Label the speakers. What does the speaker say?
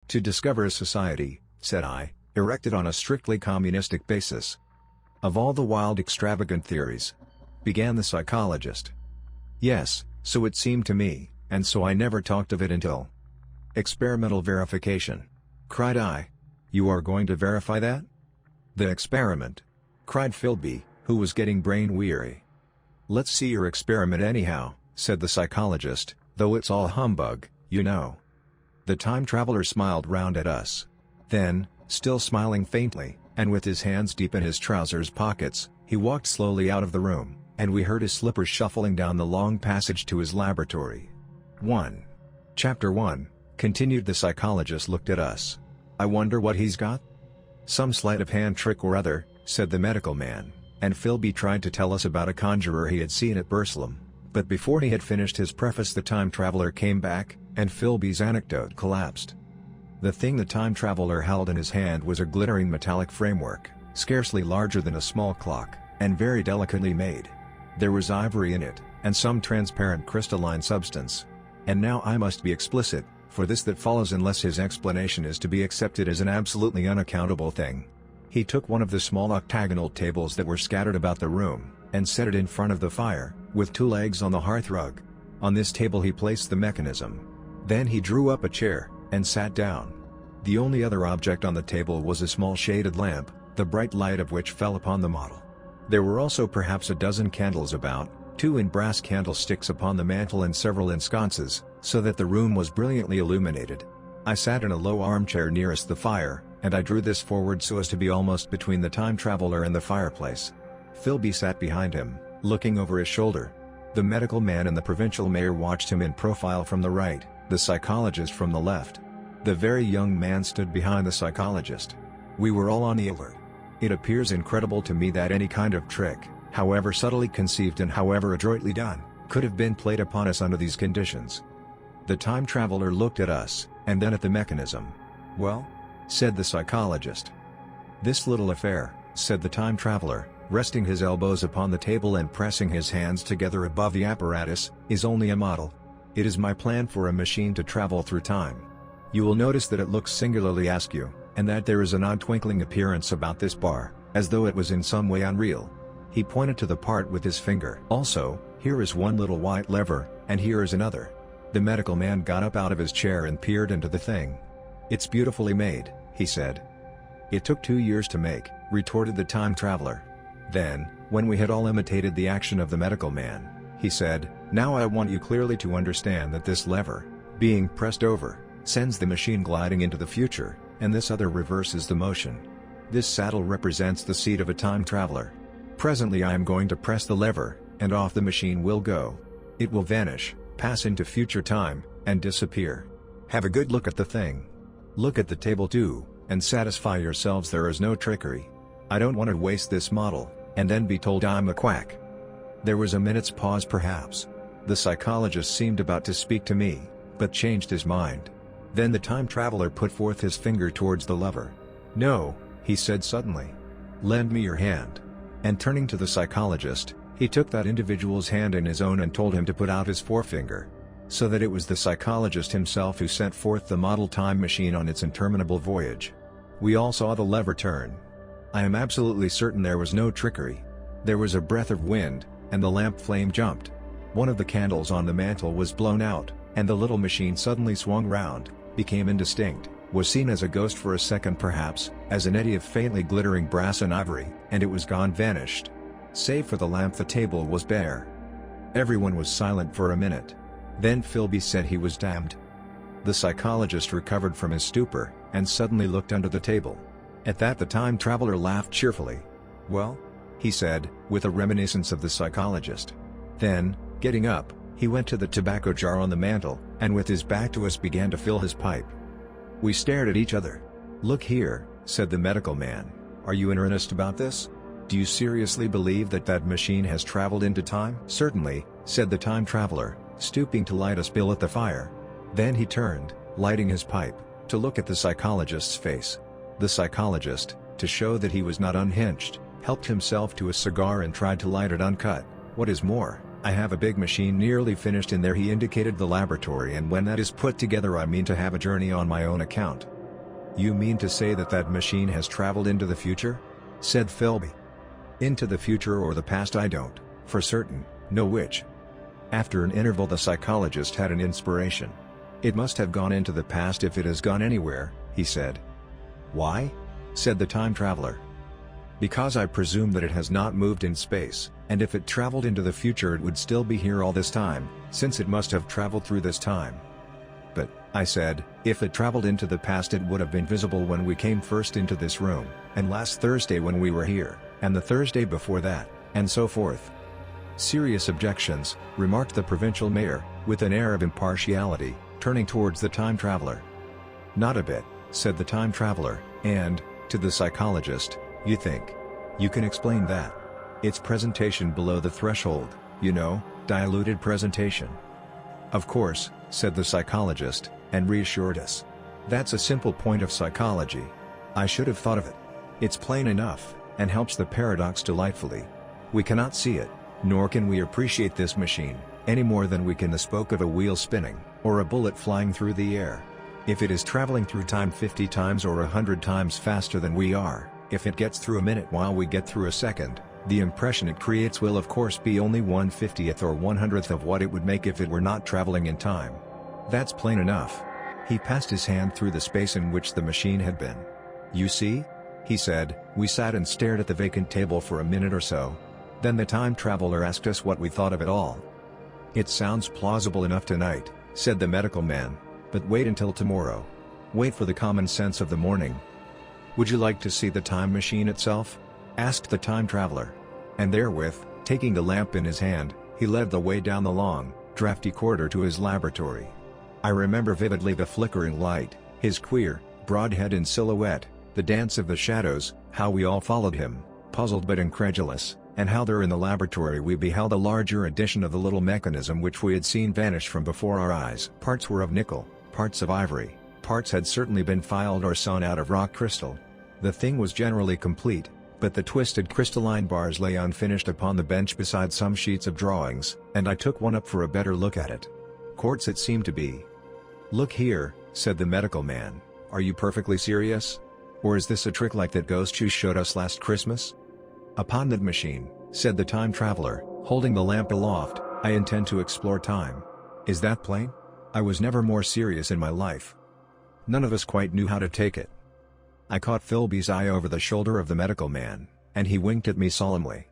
Speaker 1: To discover a society, said I, erected on a strictly communistic basis. Of all the wild extravagant theories, began the psychologist. Yes, so it seemed to me, and so I never talked of it until. Experimental verification, cried I. You are going to verify that? The experiment, cried Philby, who was getting brain weary. Let's see your experiment anyhow, said the psychologist, though it's all humbug, you know. The time traveler smiled round at us. Then, still smiling faintly, and with his hands deep in his trousers pockets, he walked slowly out of the room, and we heard his slippers shuffling down the long passage to his laboratory. 1. Chapter 1, continued the psychologist, looked at us. I wonder what he's got? Some sleight of hand trick or other, said the medical man, and Philby tried to tell us about a conjurer he had seen at Burslem, but before he had finished his preface the time traveler came back, and Philby's anecdote collapsed. The thing the time traveler held in his hand was a glittering metallic framework, scarcely larger than a small clock, and very delicately made. There was ivory in it, and some transparent crystalline substance. And now I must be explicit, for this that follows unless his explanation is to be accepted as an absolutely unaccountable thing. He took one of the small octagonal tables that were scattered about the room, and set it in front of the fire, with 2 legs on the hearthrug. On this table he placed the mechanism. Then he drew up a chair, and sat down. The only other object on the table was a small shaded lamp, the bright light of which fell upon the model. There were also perhaps a dozen candles about, 2 in brass candlesticks upon the mantel and several in sconces, so that the room was brilliantly illuminated. I sat in a low armchair nearest the fire, and I drew this forward so as to be almost between the time traveler and the fireplace. Philby sat behind him, looking over his shoulder. The medical man and the provincial mayor watched him in profile from the right, the psychologist from the left. The very young man stood behind the psychologist. We were all on the alert. It appears incredible to me that any kind of trick, however subtly conceived and however adroitly done, could have been played upon us under these conditions. The time traveler looked at us, and then at the mechanism. Well? Said the psychologist. This little affair, said the time traveler, resting his elbows upon the table and pressing his hands together above the apparatus, is only a model. It is my plan for a machine to travel through time. You will notice that it looks singularly askew, and that there is an odd twinkling appearance about this bar, as though it was in some way unreal. He pointed to the part with his finger. Also, here is one little white lever, and here is another. The medical man got up out of his chair and peered into the thing. It's beautifully made, he said. It took 2 years to make, retorted the time traveler. Then, when we had all imitated the action of the medical man, he said, now I want you clearly to understand that this lever, being pressed over, sends the machine gliding into the future, and this other reverses the motion. This saddle represents the seat of a time traveler. Presently I am going to press the lever, and off the machine will go. It will vanish, pass into future time, and disappear. Have a good look at the thing. Look at the table too, and satisfy yourselves there is no trickery. I don't want to waste this model, and then be told I'm a quack. There was a minute's pause perhaps. The psychologist seemed about to speak to me, but changed his mind. Then the time traveler put forth his finger towards the lever. No, he said suddenly. Lend me your hand. And turning to the psychologist, he took that individual's hand in his own and told him to put out his forefinger. So that it was the psychologist himself who sent forth the model time machine on its interminable voyage. We all saw the lever turn. I am absolutely certain there was no trickery. There was a breath of wind, and the lamp flame jumped. One of the candles on the mantel was blown out, and the little machine suddenly swung round, became indistinct, was seen as a ghost for a second perhaps, as an eddy of faintly glittering brass and ivory, and it was gone, vanished. Save for the lamp the table was bare. Everyone was silent for a minute. Then Philby said he was damned. The psychologist recovered from his stupor, and suddenly looked under the table. At that the time traveler laughed cheerfully. Well? He said, with a reminiscence of the psychologist. Then, getting up, he went to the tobacco jar on the mantel, and with his back to us began to fill his pipe. We stared at each other. Look here, said the medical man, are you in earnest about this? Do you seriously believe that that machine has traveled into time? Certainly, said the time traveler, stooping to light a spill at the fire. Then he turned, lighting his pipe, to look at the psychologist's face. The psychologist, to show that he was not unhinged, helped himself to a cigar and tried to light it uncut. What is more, I have a big machine nearly finished in there. He indicated the laboratory, and when that is put together I mean to have a journey on my own account. "You mean to say that that machine has traveled into the future?" said Philby. "Into the future or the past, I don't, for certain, know which." After an interval, the psychologist had an inspiration. "It must have gone into the past if it has gone anywhere," he said. "Why?" said the time traveler. "Because I presume that it has not moved in space, and if it traveled into the future it would still be here all this time, since it must have traveled through this time." "But," I said, "if it traveled into the past it would have been visible when we came first into this room, and last Thursday when we were here, and the Thursday before that, and so forth." "Serious objections," remarked the provincial mayor, with an air of impartiality, turning towards the time traveler. "Not a bit," said the time traveler, and, to the psychologist, "You think you can explain that? It's presentation below the threshold, you know, diluted presentation." "Of course," said the psychologist, and reassured us. "That's a simple point of psychology. I should have thought of it. It's plain enough, and helps the paradox delightfully. We cannot see it, nor can we appreciate this machine, any more than we can the spoke of a wheel spinning, or a bullet flying through the air. If it is traveling through time 50 times or 100 times faster than we are, if it gets through a minute while we get through a second, the impression it creates will of course be only 1/50th or 100th of what it would make if it were not traveling in time. That's plain enough." He passed his hand through the space in which the machine had been. "You see?" he said. We sat and stared at the vacant table for a minute or so. Then the time traveler asked us what we thought of it all. "It sounds plausible enough tonight," said the medical man, "but wait until tomorrow. Wait for the common sense of the morning." "Would you like to see the time machine itself?" asked the time traveler. And therewith, taking the lamp in his hand, he led the way down the long, drafty corridor to his laboratory. I remember vividly the flickering light, his queer, broad head in silhouette, the dance of the shadows, how we all followed him, puzzled but incredulous, and how there in the laboratory we beheld a larger edition of the little mechanism which we had seen vanish from before our eyes. Parts were of nickel, parts of ivory, parts had certainly been filed or sawn out of rock crystal. The thing was generally complete, but the twisted crystalline bars lay unfinished upon the bench beside some sheets of drawings, and I took one up for a better look at it. Quartz it seemed to be. "Look here," said the medical man, "are you perfectly serious? Or is this a trick like that ghost you showed us last Christmas?" "Upon that machine," said the time traveler, holding the lamp aloft, "I intend to explore time. Is that plain? I was never more serious in my life." None of us quite knew how to take it. I caught Philby's eye over the shoulder of the medical man, and he winked at me solemnly.